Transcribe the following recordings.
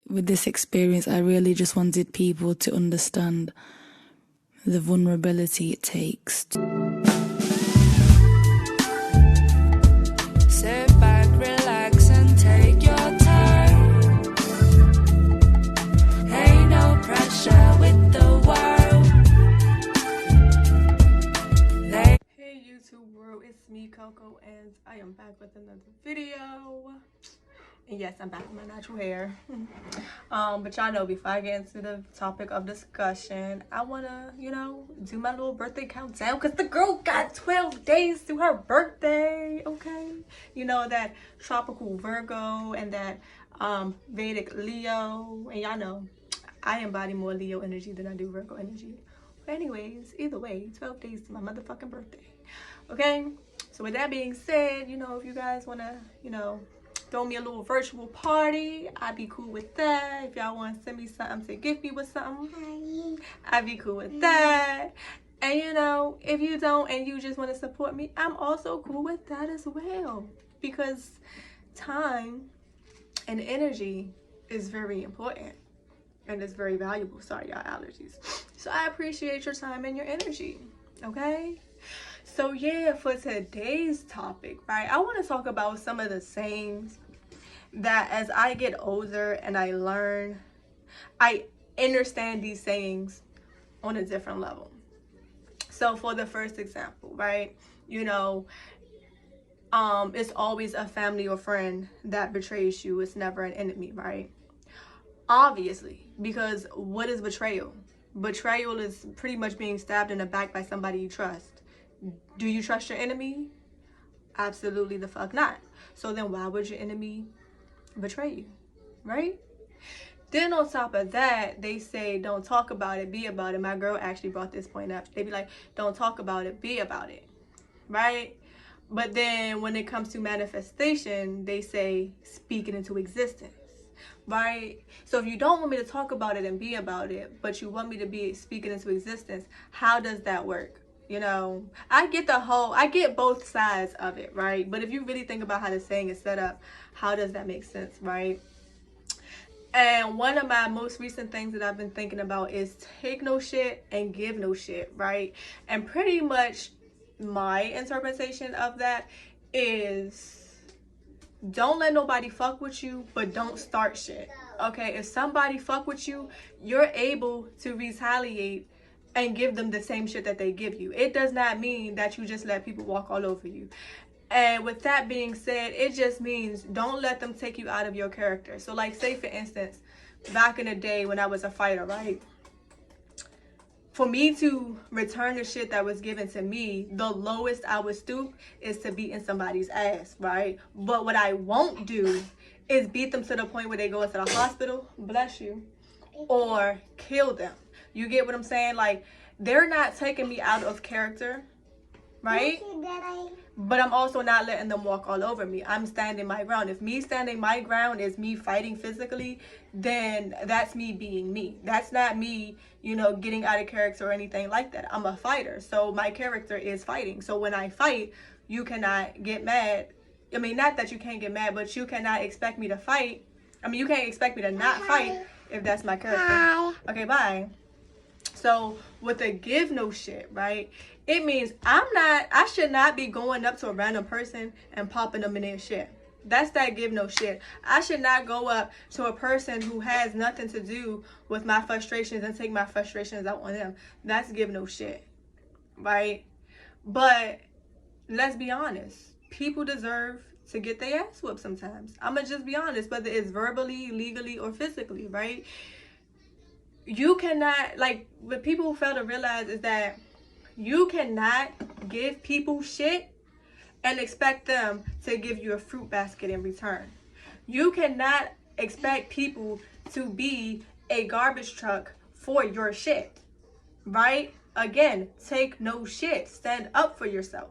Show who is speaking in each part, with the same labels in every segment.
Speaker 1: with this experience, I really just wanted people to understand the vulnerability it takes.
Speaker 2: Sit back, relax, and take your time. Ain't no pressure with the world.
Speaker 3: Hey YouTube world, it's me Coco, and I am back with another video. And yes, I'm back with my natural hair. But y'all know, before I get into the topic of discussion, I wanna, do my little birthday countdown, because the girl got 12 days to her birthday, okay? You know, that tropical Virgo and that Vedic Leo, and y'all know I embody more Leo energy than I do Virgo energy. But anyways, either way, 12 days to my motherfucking birthday, okay? So with that being said, if you guys wanna, throw me a little virtual party, I'd be cool with that. If y'all want to send me something to gift me with something, I'd be cool with that. And if you don't and you just want to support me, I'm also cool with that as well. Because time and energy is very important. And it's very valuable. Sorry, y'all, allergies. So I appreciate your time and your energy, okay? So yeah, for today's topic, right, I want to talk about some of the sayings that as I get older and I learn, I understand these sayings on a different level. So for the first example, right, it's always a family or friend that betrays you. It's never an enemy, right? Obviously, because what is betrayal? Betrayal is pretty much being stabbed in the back by somebody you trust. Do you trust your enemy? Absolutely the fuck not. So then why would your enemy betray you, right? Then on top of that, they say don't talk about it, be about it. My girl actually brought this point up. They be like, don't talk about it, be about it, right? But then when it comes to manifestation, they say speak it into existence, right? So if you don't want me to talk about it and be about it, but you want me to be speaking into existence, how does that work? I get both sides of it, right? But if you really think about how the saying is set up, how does that make sense, right? And one of my most recent things that I've been thinking about is take no shit and give no shit, right? And pretty much my interpretation of that is don't let nobody fuck with you, but don't start shit, okay? If somebody fuck with you, you're able to retaliate and give them the same shit that they give you. It does not mean that you just let people walk all over you. And with that being said, it just means don't let them take you out of your character. So like, say for instance, back in the day when I was a fighter, right? For me to return the shit that was given to me, the lowest I would stoop is to beating somebody's ass, right? But what I won't do is beat them to the point where they go into the hospital, bless you, or kill them. You get what I'm saying? Like, they're not taking me out of character, right? But I'm also not letting them walk all over me. I'm standing my ground. If me standing my ground is me fighting physically, then that's me being me. That's not me, getting out of character or anything like that. I'm a fighter. So my character is fighting. So when I fight, you cannot get mad. I mean, not that you can't get mad, but you cannot expect me to fight. I mean, you can't expect me to not fight if that's my character. Bye. Okay, bye. So with a give no shit, right? It means I should not be going up to a random person and popping them in their shit. That's that give no shit. I should not go up to a person who has nothing to do with my frustrations and take my frustrations out on them. That's give no shit, right? But let's be honest. People deserve to get their ass whooped sometimes. I'ma just be honest, whether it's verbally, legally, or physically, right? You cannot, like, what people fail to realize is that you cannot give people shit and expect them to give you a fruit basket in return. You cannot expect people to be a garbage truck for your shit, right? Again, take no shit. Stand up for yourself.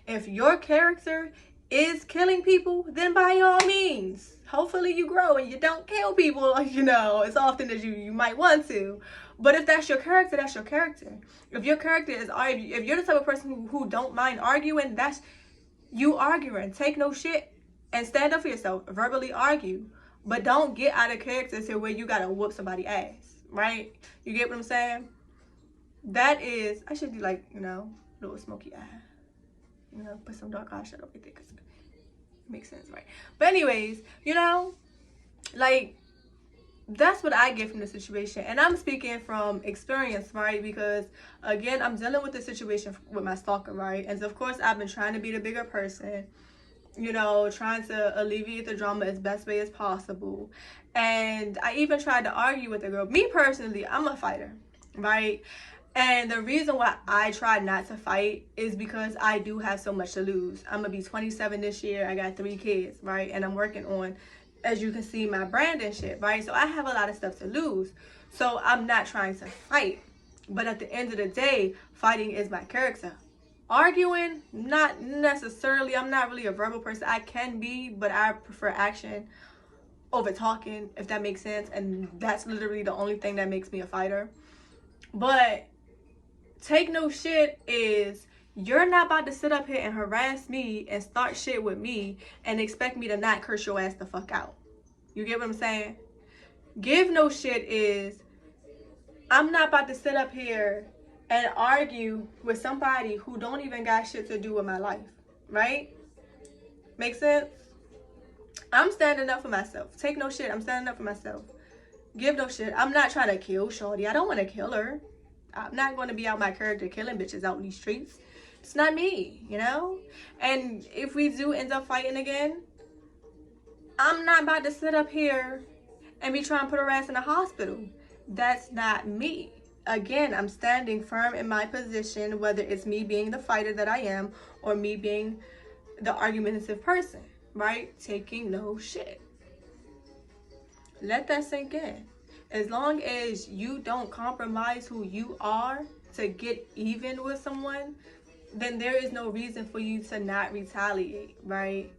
Speaker 3: If your character is killing people, then by all means, hopefully you grow and you don't kill people, as often as you might want to. But if that's your character, that's your character. If your character is, if you're the type of person who don't mind arguing, that's you arguing. Take no shit and stand up for yourself. Verbally argue. But don't get out of character to where you gotta whoop somebody's ass, right? You get what I'm saying? That is, I should do like, you know, little smoky eye. You know, put some dark eyeshadow right there because it makes sense, right? But anyways, you know, like, that's what I get from the situation. And I'm speaking from experience, right? Because, again, I'm dealing with the situation with my stalker, right? And so, of course, I've been trying to be the bigger person, you know, trying to alleviate the drama as best way as possible. And I even tried to argue with the girl. Me, personally, I'm a fighter, right? And the reason why I try not to fight is because I do have so much to lose. I'm going to be 27 this year. I got 3 kids, right? And I'm working on, as you can see, my brand and shit, right? So I have a lot of stuff to lose. So I'm not trying to fight. But at the end of the day, fighting is my character. Arguing, not necessarily. I'm not really a verbal person. I can be, but I prefer action over talking, if that makes sense. And that's literally the only thing that makes me a fighter. But take no shit is, you're not about to sit up here and harass me and start shit with me and expect me to not curse your ass the fuck out. You get what I'm saying? Give no shit is, I'm not about to sit up here and argue with somebody who don't even got shit to do with my life, right? Make sense? I'm standing up for myself. Take no shit, I'm standing up for myself. Give no shit. I'm not trying to kill shorty. I don't want to kill her. I'm not going to be out my character killing bitches out in these streets. It's not me, you know? And if we do end up fighting again, I'm not about to sit up here and be trying to put her ass in the hospital. That's not me. Again, I'm standing firm in my position, whether it's me being the fighter that I am or me being the argumentative person, right? Taking no shit. Let that sink in. As long as you don't compromise who you are to get even with someone, then there is no reason for you to not retaliate, right?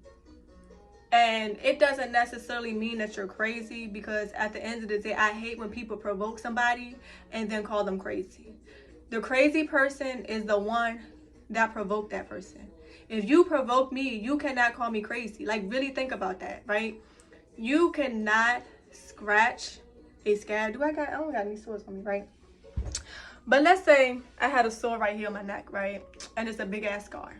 Speaker 3: And it doesn't necessarily mean that you're crazy, because at the end of the day, I hate when people provoke somebody and then call them crazy. The crazy person is the one that provoked that person. If you provoke me, you cannot call me crazy. Like, really think about that, right? You cannot scratch a scab. I don't got any sores on me, right? But let's say I had a sore right here on my neck, right? And it's a big ass scar.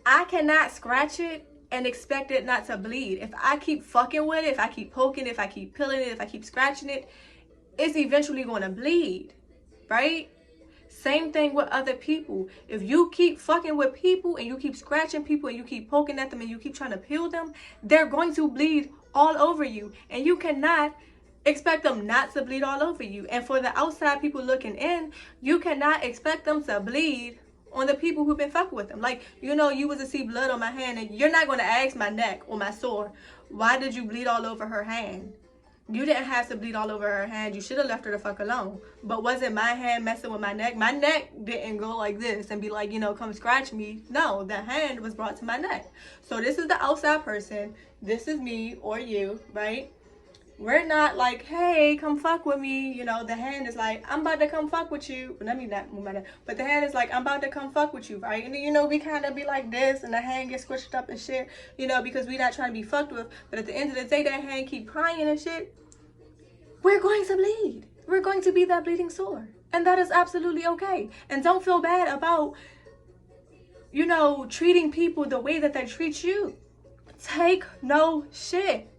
Speaker 3: I cannot scratch it and expect it not to bleed. If I keep fucking with it, if I keep poking it, if I keep peeling it, if I keep scratching it, it's eventually going to bleed, right? Same thing with other people. If you keep fucking with people and you keep scratching people and you keep poking at them and you keep trying to peel them, they're going to bleed all over you. And you cannot expect them not to bleed all over you. And for the outside people looking in, you cannot expect them to bleed on the people who've been fucking with them. Like, you know, you was to see blood on my hand, and you're not going to ask my neck or my sore, why did you bleed all over her hand? You didn't have to bleed all over her hand. You should have left her the fuck alone. But was it my hand messing with my neck? My neck didn't go like this and be like, you know, come scratch me. No, the hand was brought to my neck. So this is the outside person. This is me or you, right? We're not like, hey, come fuck with me. You know, the hand is like, I'm about to come fuck with you. Let me not move my neck. But the hand is like, I'm about to come fuck with you, right? And then, you know, we kind of be like this, and the hand gets squished up and shit, you know, because we're not trying to be fucked with. But at the end of the day, that hand keep crying and shit. We're going to bleed. We're going to be that bleeding sore. And that is absolutely okay. And don't feel bad about, you know, treating people the way that they treat you. Take no shit.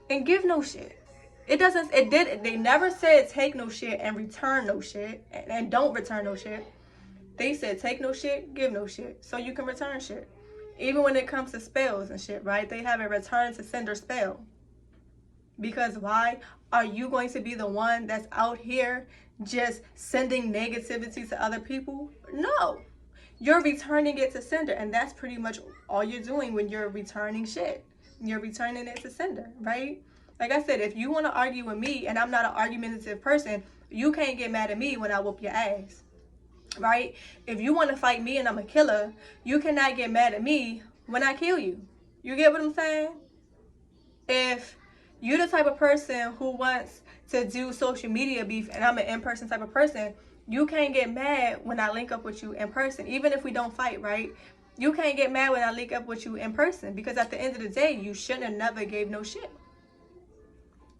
Speaker 3: And give no shit. They never said take no shit and return no shit. And don't return no shit. They said take no shit, give no shit. So you can return shit. Even when it comes to spells and shit, right? They have a return to sender spell. Because why? Are you going to be the one that's out here just sending negativity to other people? No. You're returning it to sender. And that's pretty much all you're doing when you're returning shit. You're returning it to sender, right? Like I said, if you want to argue with me and I'm not an argumentative person, you can't get mad at me when I whoop your ass, right? If you want to fight me and I'm a killer, you cannot get mad at me when I kill you. You get what I'm saying? If you're the type of person who wants to do social media beef and I'm an in-person type of person, you can't get mad when I link up with you in person, even if we don't fight, right? You can't get mad when I link up with you in person, because at the end of the day, you shouldn't have never gave no shit.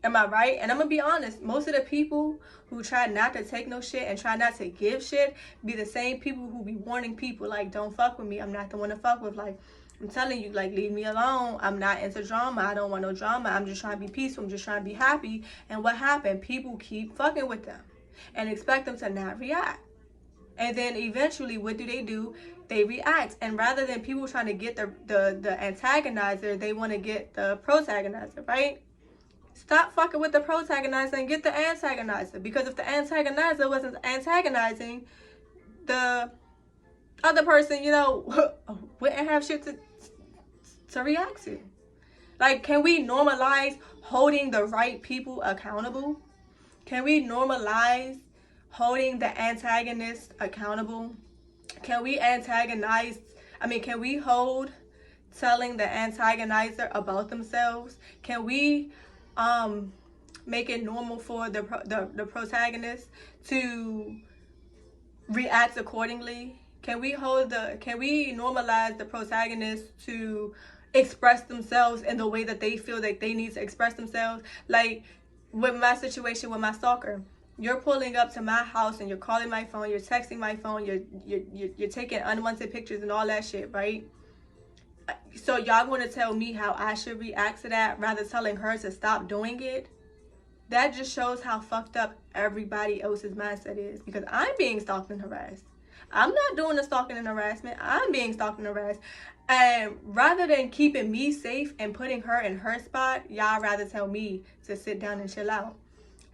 Speaker 3: Am I right? And I'm gonna be honest, most of the people who try not to take no shit and try not to give shit be the same people who be warning people like, don't fuck with me, I'm not the one to fuck with. Like, I'm telling you, like, leave me alone, I'm not into drama, I don't want no drama, I'm just trying to be peaceful, I'm just trying to be happy. And what happened? People keep fucking with them and expect them to not react. And then eventually, what do? They react. And rather than people trying to get the antagonizer, they want to get the protagonizer, right? Stop fucking with the protagonizer and get the antagonizer. Because if the antagonizer wasn't antagonizing, the other person, you know, wouldn't have shit to react to. Like, can we normalize holding the right people accountable? Can we normalize holding the antagonist accountable? Can we hold telling the antagonizer about themselves? Can we make it normal for the protagonist to react accordingly? Can we normalize the protagonist to express themselves in the way that they feel like they need to express themselves? Like with my situation with my stalker, you're pulling up to my house and you're calling my phone, you're texting my phone, you're taking unwanted pictures and all that shit, right? So y'all want to tell me how I should react to that rather telling her to stop doing it? That just shows how fucked up everybody else's mindset is, because I'm being stalked and harassed. I'm not doing the stalking and harassment. I'm being stalked and harassed. And rather than keeping me safe and putting her in her spot, y'all rather tell me to sit down and chill out.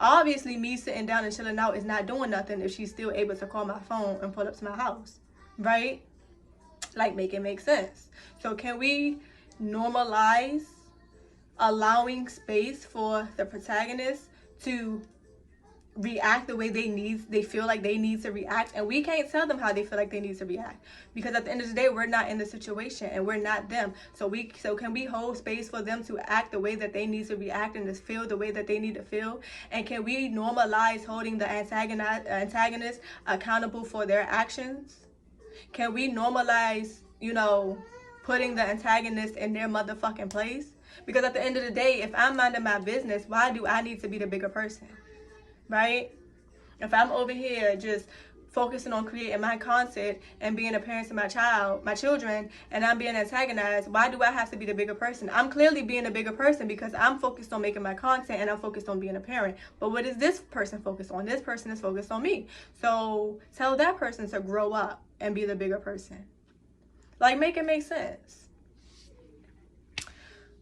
Speaker 3: Obviously, me sitting down and chilling out is not doing nothing if she's still able to call my phone and pull up to my house, right? Like, make it make sense. So can we normalize allowing space for the protagonist to react the way they feel like they need to react? And we can't tell them how they feel like they need to react, because at the end of the day, we're not in the situation and we're not them. So can we hold space for them to act the way that they need to react and to feel the way that they need to feel? And can we normalize holding the antagonist accountable for their actions? Can we normalize, you know, putting the antagonist in their motherfucking place? Because at the end of the day, if I'm minding my business, why do I need to be the bigger person? Right? If I'm over here just focusing on creating my content and being a parent to my children, and I'm being antagonized, why do I have to be the bigger person? I'm clearly being a bigger person because I'm focused on making my content and I'm focused on being a parent. But what is this person focused on? This person is focused on me. So tell that person to grow up and be the bigger person. Like, make it make sense.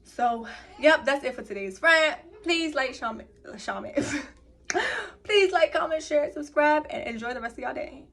Speaker 3: So, yep, that's it for today's rant. Please like, Please like, comment, share, subscribe, and enjoy the rest of y'all day.